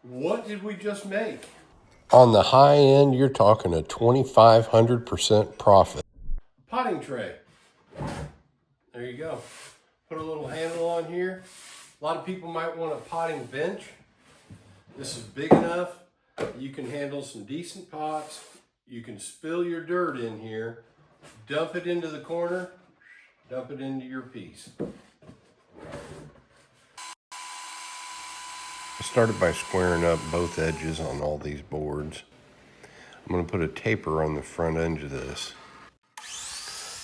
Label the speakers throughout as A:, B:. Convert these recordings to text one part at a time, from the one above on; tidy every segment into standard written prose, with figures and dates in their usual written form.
A: What did we just make?
B: On the high end, you're talking a 2,500% profit.
A: Potting tray. There you go. Put a little handle on here. A lot of people might want a potting bench. This is big enough. You can handle some decent pots. You can spill your dirt in here, dump it into the corner, dump it into your piece.
B: I started by squaring up both edges on all these boards. I'm going to put a taper on the front edge of this.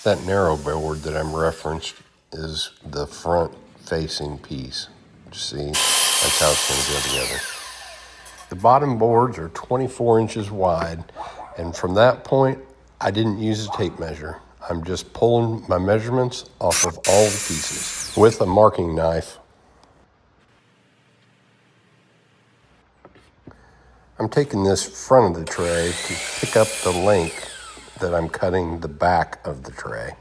B: That narrow board that I'm referenced is the front facing piece. See, that's how it's going to go together. The bottom boards are 24 inches wide, and from that point, I didn't use a tape measure. I'm just pulling my measurements off of all the pieces with a marking knife. I'm taking this front of the tray to pick up the length that I'm cutting the back of the tray.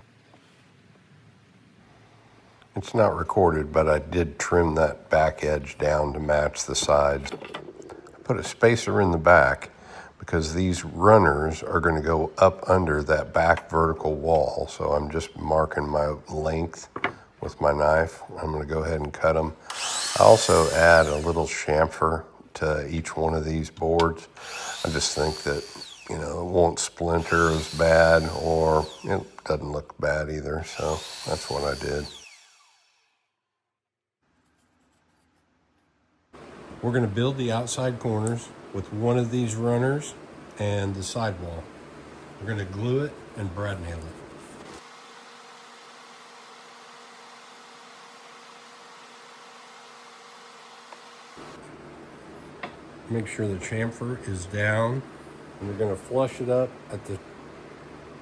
B: It's not recorded, but I did trim that back edge down to match the sides. I put a spacer in the back because these runners are going to go up under that back vertical wall. So I'm just marking my length with my knife. I'm going to go ahead and cut them. I also add a little chamfer to each one of these boards. I just think that, it won't splinter as bad, or it doesn't look bad either. So that's what I did.
A: We're going to build the outside corners with one of these runners and the sidewall. We're going to glue it and brad nail it. Make sure the chamfer is down, and we're going to flush it up at the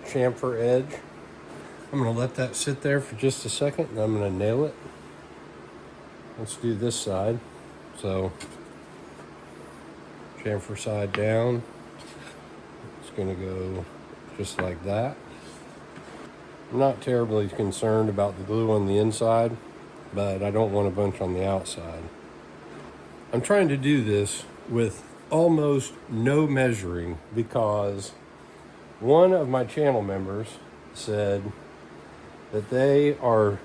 A: chamfer edge. I'm going to let that sit there for just a second, and I'm going to nail it. Let's do this side. So, chamfer side down. It's going to go just like that. I'm not terribly concerned about the glue on the inside, but I don't want a bunch on the outside. I'm trying to do this with almost no measuring because one of my channel members said that they are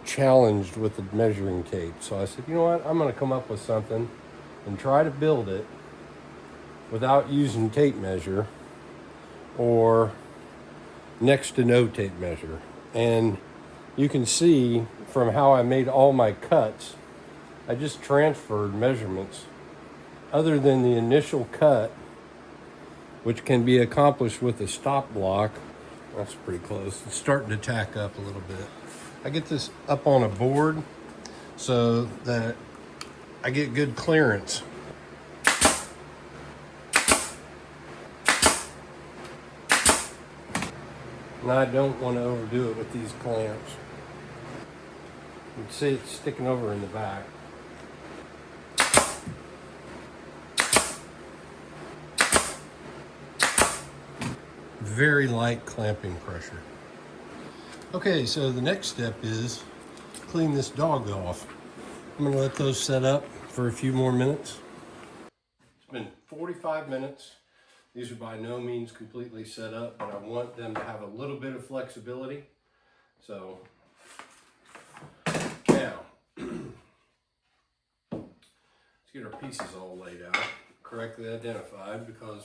A: challenged with the measuring tape. So I said, you know what, I'm going to come up with something and try to build it without using tape measure or next to no tape measure. And you can see from how I made all my cuts, I just transferred measurements other than the initial cut, which can be accomplished with a stop block. That's pretty close. It's starting to tack up a little bit. I get this up on a board so that I get good clearance. And I don't want to overdo it with these clamps. You can see it's sticking over in the back. Very light clamping pressure. Okay, so the next step is clean this dog off. I'm gonna let those set up for a few more minutes. It's been 45 minutes. These are by no means completely set up, but I want them to have a little bit of flexibility. So now, let's get our pieces all laid out, correctly identified, because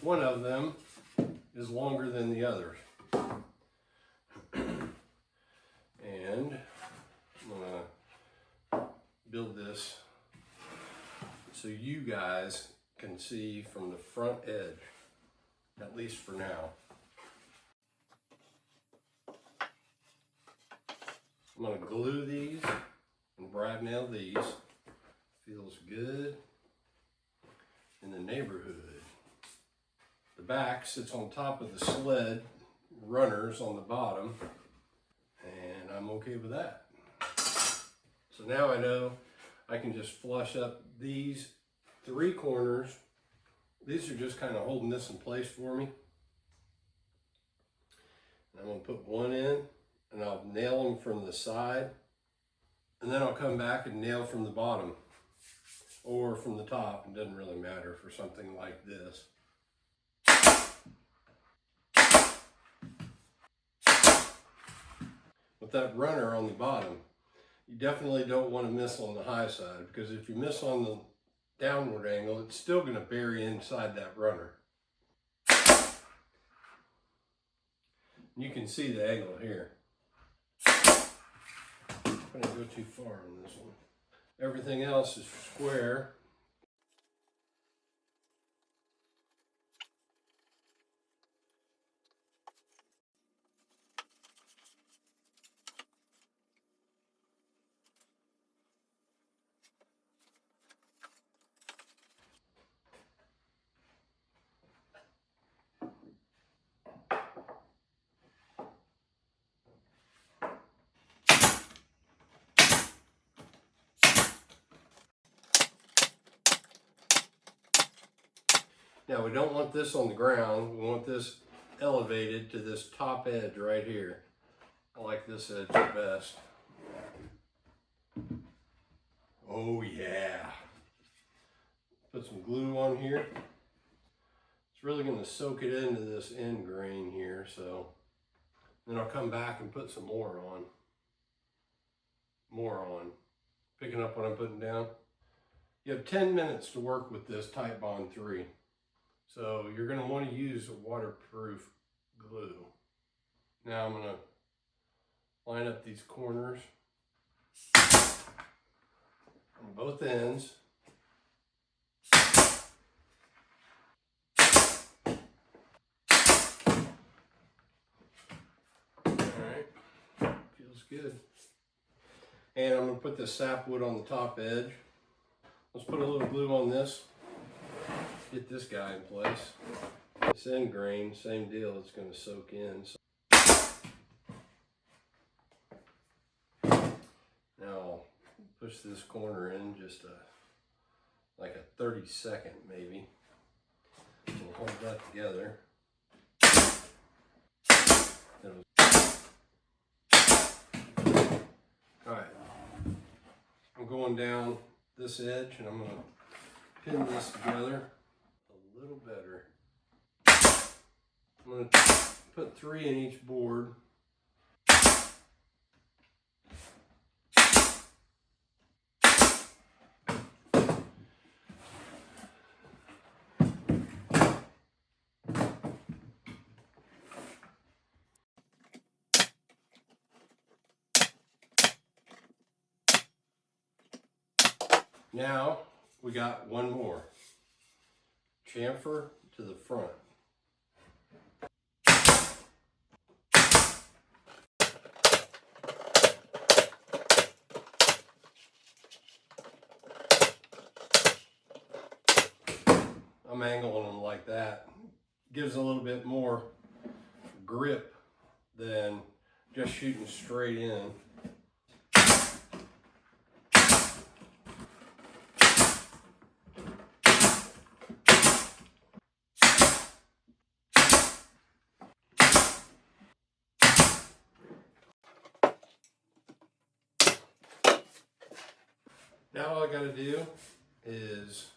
A: one of them is longer than the others. And I'm gonna build this so you guys can see from the front edge, at least for now. I'm gonna glue these and brad nail these. Feels good in the neighborhood. The back sits on top of the sled runners on the bottom, and I'm okay with that. So now I know I can just flush up these three corners. These are just kind of holding this in place for me. And I'm gonna put one in, and I'll nail them from the side, and then I'll come back and nail from the bottom. or from the top. It doesn't really matter for something like this. With that runner on the bottom, you definitely don't want to miss on the high side, because if you miss on the downward angle, it's still going to bury inside that runner. You can see the angle here. I'm going to go too far on this one. Everything else is square. Now we don't want this on the ground. We want this elevated to this top edge right here. I like this edge the best. Oh yeah. Put some glue on here. It's really going to soak it into this end grain here, so then I'll come back and put some more on. Picking up what I'm putting down. You have 10 minutes to work with this Titebond 3. So you're going to want to use a waterproof glue. Now I'm going to line up these corners on both ends. Alright, feels good. And I'm going to put this sapwood on the top edge. Let's put a little glue on this. Get this guy in place. This end grain, same deal, it's going to soak in. So now I'll push this corner in just like a 30-second maybe. We'll hold that together. Alright, I'm going down this edge and I'm going to pin this together a little better. I'm going to put 3 in each board. Now we got one more. Chamfer to the front. I'm angling them like that. Gives a little bit more grip than just shooting straight in. Now all I got to do is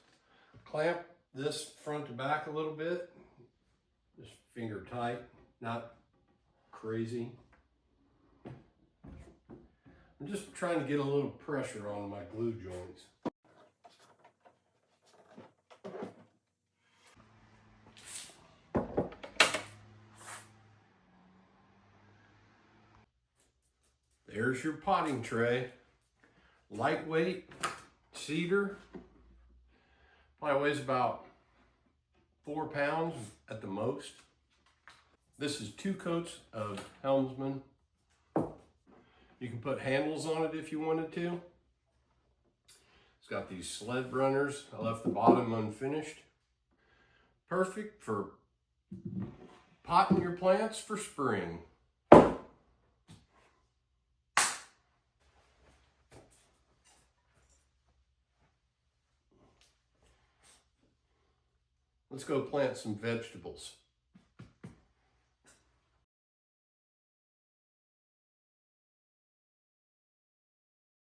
A: clamp this front to back a little bit, just finger tight, not crazy. I'm just trying to get a little pressure on my glue joints. There's your potting tray. Lightweight, cedar, probably weighs about 4 pounds at the most. This is 2 coats of Helmsman. You can put handles on it if you wanted to. It's got these sled runners. I left the bottom unfinished. Perfect for potting your plants for spring. Let's go plant some vegetables.